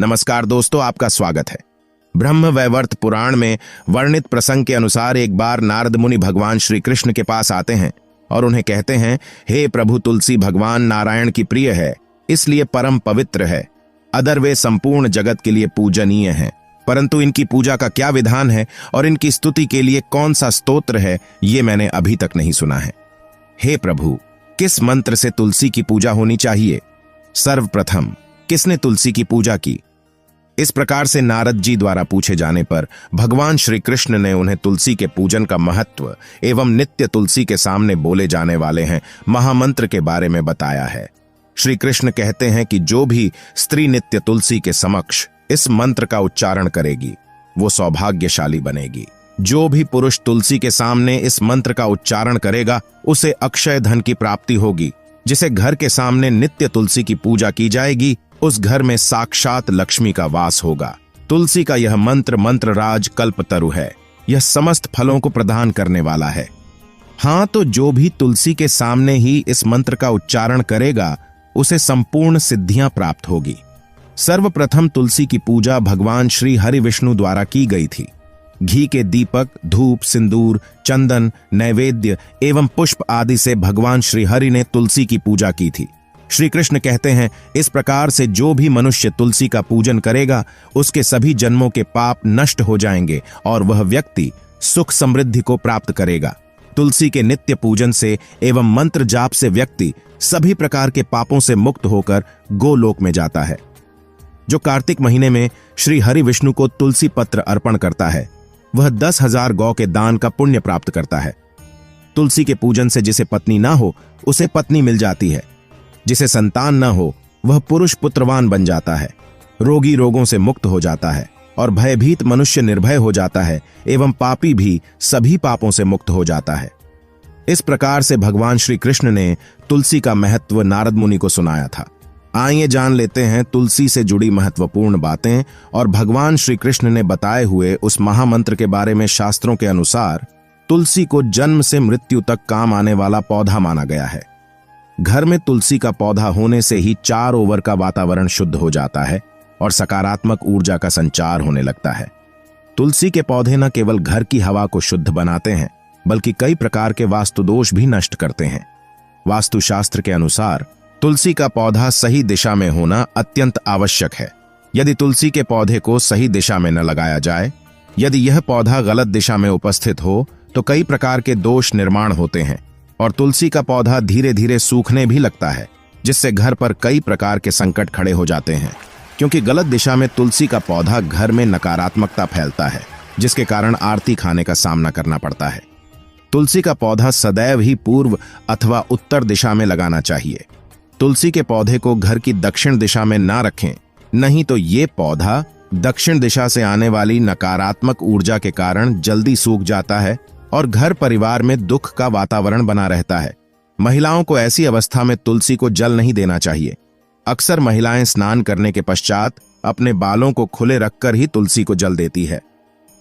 नमस्कार दोस्तों, आपका स्वागत है। ब्रह्म वैवर्त पुराण में वर्णित प्रसंग के अनुसार एक बार नारद मुनि भगवान श्री कृष्ण के पास आते हैं और उन्हें कहते हैं, हे प्रभु, तुलसी भगवान नारायण की प्रिय है, इसलिए परम पवित्र है। अदर वे संपूर्ण जगत के लिए पूजनीय हैं, परंतु इनकी पूजा का क्या विधान है और इनकी स्तुति के लिए कौन सा स्तोत्र है, ये मैंने अभी तक नहीं सुना है। हे प्रभु, किस मंत्र से तुलसी की पूजा होनी चाहिए? सर्वप्रथम किसने तुलसी की पूजा की? इस प्रकार से नारद जी द्वारा पूछे जाने पर भगवान श्री कृष्ण ने उन्हें तुलसी के पूजन का महत्व एवं नित्य तुलसी के सामने बोले जाने वाले हैं महामंत्र के बारे में बताया है। श्री कृष्ण कहते हैं कि जो भी स्त्री नित्य तुलसी के समक्ष इस मंत्र का उच्चारण करेगी वो सौभाग्यशाली बनेगी। जो भी पुरुष तुलसी के सामने इस मंत्र का उच्चारण करेगा उसे अक्षय धन की प्राप्ति होगी। जिसे घर के सामने नित्य तुलसी की पूजा की जाएगी उस घर में साक्षात लक्ष्मी का वास होगा। तुलसी का यह मंत्र मंत्रराज कल्पतरु है। यह समस्त फलों को प्रदान करने वाला है। हाँ, तो जो भी तुलसी के सामने ही इस मंत्र का उच्चारण करेगा उसे संपूर्ण सिद्धियां प्राप्त होगी। सर्वप्रथम तुलसी की पूजा भगवान श्री हरि विष्णु द्वारा की गई थी। घी के दीपक, धूप, सिंदूर, चंदन, नैवेद्य एवं पुष्प आदि से भगवान श्री हरि ने तुलसी की पूजा की थी। श्री कृष्ण कहते हैं, इस प्रकार से जो भी मनुष्य तुलसी का पूजन करेगा उसके सभी जन्मों के पाप नष्ट हो जाएंगे और वह व्यक्ति सुख समृद्धि को प्राप्त करेगा। तुलसी के नित्य पूजन से एवं मंत्र जाप से व्यक्ति सभी प्रकार के पापों से मुक्त होकर गोलोक में जाता है। जो कार्तिक महीने में श्री हरि विष्णु को तुलसी पत्र अर्पण करता है वह 10,000 गौ के दान का पुण्य प्राप्त करता है। तुलसी के पूजन से जिसे पत्नी ना हो उसे पत्नी मिल जाती है। जिसे संतान न हो वह पुरुष पुत्रवान बन जाता है। रोगी रोगों से मुक्त हो जाता है और भयभीत मनुष्य निर्भय हो जाता है एवं पापी भी सभी पापों से मुक्त हो जाता है। इस प्रकार से भगवान श्री कृष्ण ने तुलसी का महत्व नारद मुनि को सुनाया था। आइए जान लेते हैं तुलसी से जुड़ी महत्वपूर्ण बातें और भगवान श्री कृष्ण ने बताए हुए उस महामंत्र के बारे में। शास्त्रों के अनुसार तुलसी को जन्म से मृत्यु तक काम आने वाला पौधा माना गया है। घर में तुलसी का पौधा होने से ही चारों ओर का वातावरण शुद्ध हो जाता है और सकारात्मक ऊर्जा का संचार होने लगता है। तुलसी के पौधे न केवल घर की हवा को शुद्ध बनाते हैं बल्कि कई प्रकार के वास्तु दोष भी नष्ट करते हैं। वास्तुशास्त्र के अनुसार तुलसी का पौधा सही दिशा में होना अत्यंत आवश्यक है। यदि तुलसी के पौधे को सही दिशा में न लगाया जाए, यदि यह पौधा गलत दिशा में उपस्थित हो तो कई प्रकार के दोष निर्माण होते हैं और तुलसी का पौधा धीरे धीरे सूखने भी लगता है, जिससे घर पर कई प्रकार के संकट खड़े हो जाते हैं। क्योंकि गलत दिशा में तुलसी का पौधा घर में नकारात्मकता फैलता है, जिसके कारण आरती खाने का सामना करना पड़ता है। तुलसी का पौधा सदैव ही पूर्व अथवा उत्तर दिशा में लगाना चाहिए। तुलसी के पौधे को घर की दक्षिण दिशा में ना रखें, नहीं तो ये पौधा दक्षिण दिशा से आने वाली नकारात्मक ऊर्जा के कारण जल्दी सूख जाता है और घर परिवार में दुख का वातावरण बना रहता है। महिलाओं को ऐसी अवस्था में तुलसी को जल नहीं देना चाहिए। अक्सर महिलाएं स्नान करने के पश्चात अपने बालों को खुले रखकर ही तुलसी को जल देती है,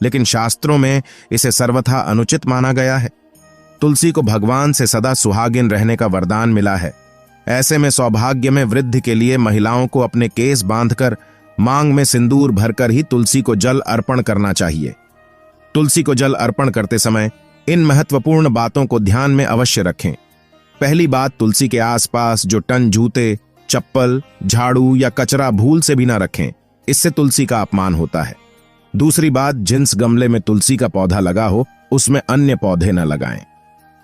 लेकिन शास्त्रों में इसे सर्वथा अनुचित माना गया है। तुलसी को भगवान से सदा सुहागिन रहने का वरदान मिला है। ऐसे में सौभाग्य में वृद्धि के लिए महिलाओं को अपने केस बांधकर मांग में सिंदूर भरकर ही तुलसी को जल अर्पण करना चाहिए। तुलसी को जल अर्पण करते समय इन महत्वपूर्ण बातों को ध्यान में अवश्य रखें। पहली बात, तुलसी के आसपास जो टन, जूते, चप्पल, झाड़ू या कचरा भूल से भी ना रखें, इससे तुलसी का अपमान होता है। दूसरी बात, जिस गमले में तुलसी का पौधा लगा हो उसमें अन्य पौधे न लगाएं।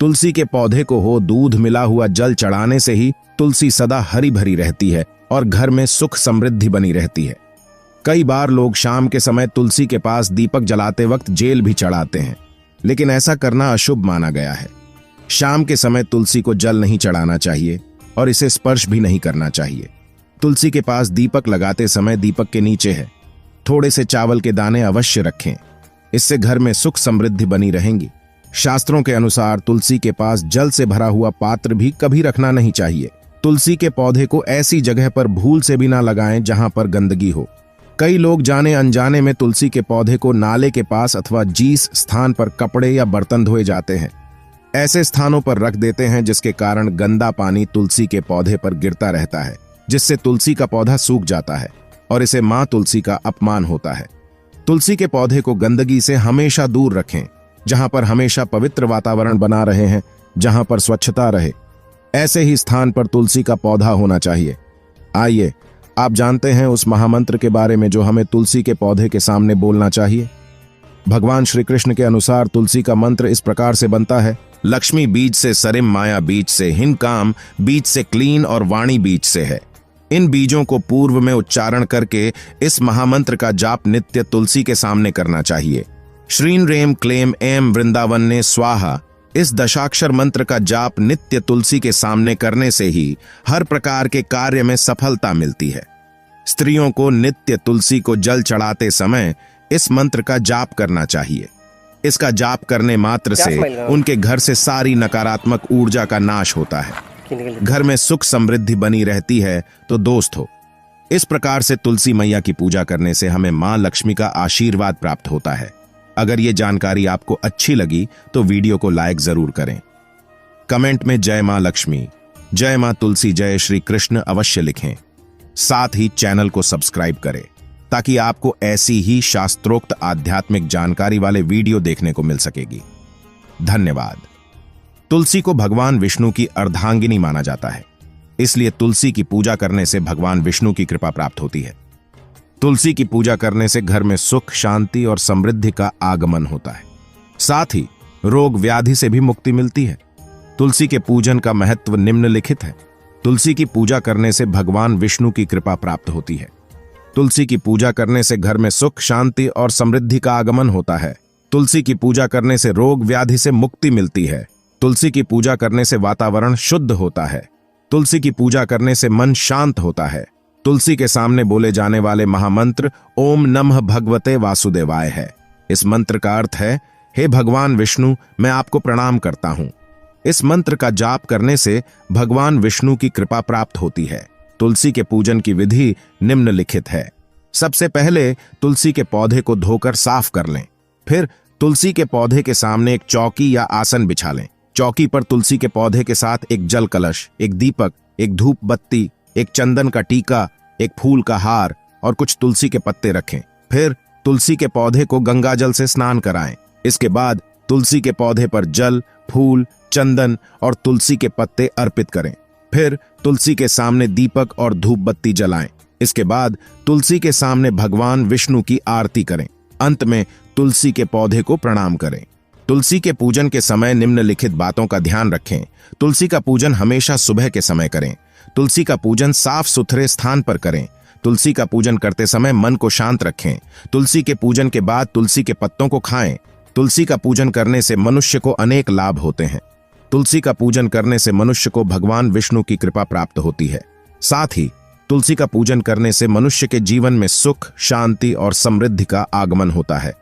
तुलसी के पौधे को हो दूध मिला हुआ जल चढ़ाने से ही तुलसी सदा हरी भरी रहती है और घर में सुख समृद्धि बनी रहती है। कई बार लोग शाम के समय तुलसी के पास दीपक जलाते वक्त जेल भी चढ़ाते हैं, लेकिन ऐसा करना अशुभ माना गया है। शाम के समय तुलसी को जल नहीं चढ़ाना चाहिए और इसे स्पर्श भी नहीं करना चाहिए। तुलसी के पास दीपक लगाते समय दीपक के नीचे है थोड़े से चावल के दाने अवश्य रखें, इससे घर में सुख समृद्धि बनी रहेंगी। शास्त्रों के अनुसार तुलसी के पास जल से भरा हुआ पात्र भी कभी रखना नहीं चाहिए। तुलसी के पौधे को ऐसी जगह पर भूल से भी ना लगाएं जहां पर गंदगी हो। कई लोग जाने अनजाने में तुलसी के पौधे को नाले के पास अथवा जिस स्थान पर कपड़े या बर्तन धोए जाते हैं ऐसे स्थानों पर रख देते हैं, जिसके कारण गंदा पानी तुलसी के पौधे पर गिरता रहता है, जिससे तुलसी का पौधा सूख जाता है। और इसे मां तुलसी का अपमान होता है। तुलसी के पौधे को गंदगी से हमेशा दूर रखें। जहां पर हमेशा पवित्र वातावरण बना रहे हैं, जहां पर स्वच्छता रहे, ऐसे ही स्थान पर तुलसी का पौधा होना चाहिए। आइए, आप जानते हैं उस महामंत्र के बारे में जो हमें तुलसी के पौधे के सामने बोलना चाहिए। भगवान श्री कृष्ण के अनुसार तुलसी का मंत्र इस प्रकार से बनता है: लक्ष्मी बीज से, सरिम माया बीज से, हिन काम बीज से, क्लीन और वाणी बीज से है। इन बीजों को पूर्व में उच्चारण करके इस महामंत्र का जाप नित्य तुलसी के सामने करना चाहिए। श्रीन रेम क्लेम एम वृंदावन ने स्वाहा। इस दशाक्षर मंत्र का जाप नित्य तुलसी के सामने करने से ही हर प्रकार के कार्य में सफलता मिलती है। स्त्रियों को नित्य तुलसी को जल चढ़ाते समय इस मंत्र का जाप करना चाहिए। इसका जाप करने मात्र से उनके घर से सारी नकारात्मक ऊर्जा का नाश होता है, घर में सुख समृद्धि बनी रहती है। तो दोस्तों, इस प्रकार से तुलसी मैया की पूजा करने से हमें मां लक्ष्मी का आशीर्वाद प्राप्त होता है। अगर ये जानकारी आपको अच्छी लगी तो वीडियो को लाइक जरूर करें। कमेंट में जय मां लक्ष्मी, जय मां तुलसी, जय श्री कृष्ण अवश्य लिखें। साथ ही चैनल को सब्सक्राइब करें ताकि आपको ऐसी ही शास्त्रोक्त आध्यात्मिक जानकारी वाले वीडियो देखने को मिल सकेगी। धन्यवाद। तुलसी को भगवान विष्णु की अर्धांगिनी माना जाता है, इसलिए तुलसी की पूजा करने से भगवान विष्णु की कृपा प्राप्त होती है। तुलसी की पूजा करने से घर में सुख, शांति और समृद्धि का आगमन होता है। साथ ही रोग व्याधि से भी मुक्ति मिलती है। तुलसी के पूजन का महत्व निम्नलिखित है। तुलसी की पूजा करने से भगवान विष्णु की कृपा प्राप्त होती है। तुलसी की पूजा करने से घर में सुख, शांति और समृद्धि का आगमन होता है। तुलसी की पूजा करने से रोग व्याधि से मुक्ति मिलती है। तुलसी की पूजा करने से वातावरण शुद्ध होता है। तुलसी की पूजा करने से मन शांत होता है। तुलसी के सामने बोले जाने वाले महामंत्र ओम नमः भगवते वासुदेवाय है। इस मंत्र का अर्थ है, हे भगवान विष्णु, मैं आपको प्रणाम करता हूं। इस मंत्र का जाप करने से भगवान विष्णु की कृपा प्राप्त होती है। तुलसी के पूजन की विधि निम्नलिखित है। सबसे पहले तुलसी के पौधे को धोकर साफ कर लें। फिर तुलसी के पौधे के सामने एक चौकी या आसन बिछा लें। चौकी पर तुलसी के पौधे के साथ एक जल कलश, एक दीपक, एक धूप बत्ती, एक चंदन का टीका, एक फूल का हार और कुछ तुलसी के पत्ते रखें। फिर तुलसी के पौधे को गंगा जल से स्नान कराएं। इसके बाद तुलसी के पौधे पर जल, फूल, चंदन और तुलसी के पत्ते अर्पित करें। फिर तुलसी के सामने दीपक और धूप बत्ती जलाएं। इसके बाद तुलसी के सामने भगवान विष्णु की आरती करें। अंत में तुलसी के पौधे को प्रणाम करें। तुलसी के पूजन के समय निम्नलिखित बातों का ध्यान रखें। तुलसी का पूजन हमेशा सुबह के समय करें। तुलसी का पूजन साफ सुथरे स्थान पर करें। तुलसी का पूजन करते समय मन को शांत रखें। तुलसी के पूजन के बाद तुलसी के पत्तों को खाएं। तुलसी का पूजन करने से मनुष्य को अनेक लाभ होते हैं। तुलसी का पूजन करने से मनुष्य को भगवान विष्णु की कृपा प्राप्त होती है। साथ ही तुलसी का पूजन करने से मनुष्य के जीवन में सुख, शांति और समृद्धि का आगमन होता है।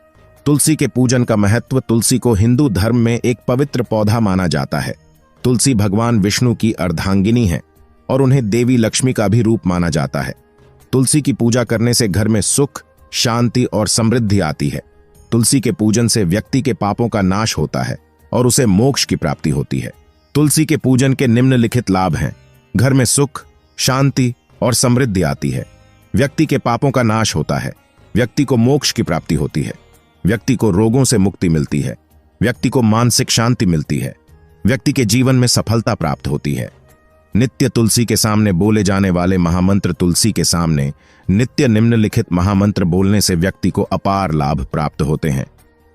तुलसी के पूजन का महत्व। तुलसी को हिंदू धर्म में एक पवित्र पौधा माना जाता है। तुलसी भगवान विष्णु की अर्धांगिनी है और उन्हें देवी लक्ष्मी का भी रूप माना जाता है। तुलसी की पूजा करने से घर में सुख, शांति और समृद्धि आती है। तुलसी के पूजन से व्यक्ति के पापों का नाश होता है और उसे मोक्ष की प्राप्ति होती है। तुलसी के पूजन के निम्नलिखित लाभ हैं। घर में सुख, शांति और समृद्धि आती है। व्यक्ति के पापों का नाश होता है। व्यक्ति को मोक्ष की प्राप्ति होती है। व्यक्ति को रोगों से मुक्ति मिलती है। व्यक्ति को मानसिक शांति मिलती है। व्यक्ति के जीवन में सफलता प्राप्त होती है। नित्य तुलसी के सामने बोले जाने वाले महामंत्र। तुलसी के सामने नित्य निम्नलिखित महामंत्र बोलने से व्यक्ति को अपार लाभ प्राप्त होते हैं।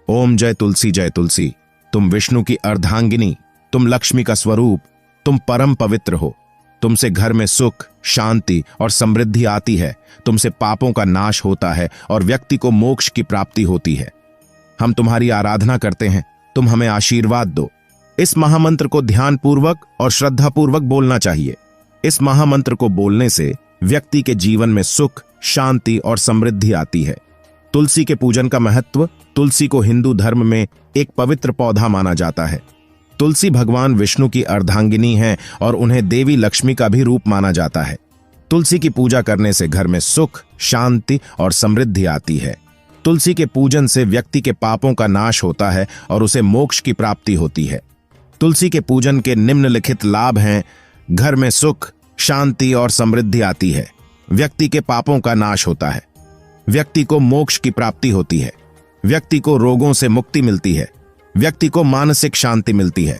ओम जय तुलसी, जय तुलसी, तुम विष्णु की अर्धांगिनी, तुम लक्ष्मी का स्वरूप, तुम परम पवित्र हो। तुमसे घर में सुख, शांति और समृद्धि आती है। तुमसे पापों का नाश होता है और व्यक्ति को मोक्ष की प्राप्ति होती है। हम तुम्हारी आराधना करते हैं, तुम हमें आशीर्वाद दो। इस महामंत्र को ध्यानपूर्वक और श्रद्धापूर्वक बोलना चाहिए। इस महामंत्र को बोलने से व्यक्ति के जीवन में सुख, शांति और समृद्धि आती है। तुलसी के पूजन का महत्व। तुलसी को हिंदू धर्म में एक पवित्र पौधा माना जाता है। तुलसी भगवान विष्णु की अर्धांगिनी है और उन्हें देवी लक्ष्मी का भी रूप माना जाता है। तुलसी की पूजा करने से घर में सुख, शांति और समृद्धि आती है। तुलसी के पूजन से व्यक्ति के पापों का नाश होता है और उसे मोक्ष की प्राप्ति होती है। तुलसी के पूजन के निम्नलिखित लाभ हैं। घर में सुख, शांति और समृद्धि आती है। व्यक्ति के पापों का नाश होता है, व्यक्ति को मोक्ष की प्राप्ति होती है, व्यक्ति को रोगों से मुक्ति मिलती है, व्यक्ति को मानसिक शांति मिलती है,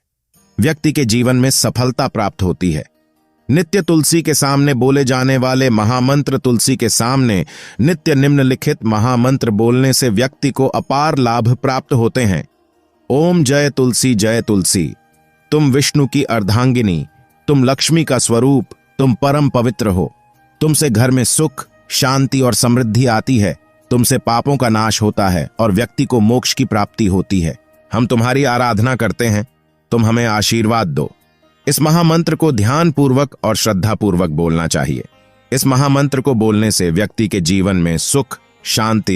व्यक्ति के जीवन में सफलता प्राप्त होती है। नित्य तुलसी के सामने बोले जाने वाले महामंत्र तुलसी के सामने नित्य निम्नलिखित महामंत्र बोलने से व्यक्ति को अपार लाभ प्राप्त होते हैं। ओम जय तुलसी, तुम विष्णु की अर्धांगिनी, तुम लक्ष्मी का स्वरूप, तुम परम पवित्र हो, तुमसे घर में सुख, शांति और समृद्धि आती है, तुमसे पापों का नाश होता है और व्यक्ति को मोक्ष की प्राप्ति होती है। हम तुम्हारी आराधना करते हैं, तुम हमें आशीर्वाद दो। इस महामंत्र को ध्यानपूर्वक और श्रद्धापूर्वक बोलना चाहिए। इस महामंत्र को बोलने से व्यक्ति के जीवन में सुख, शांति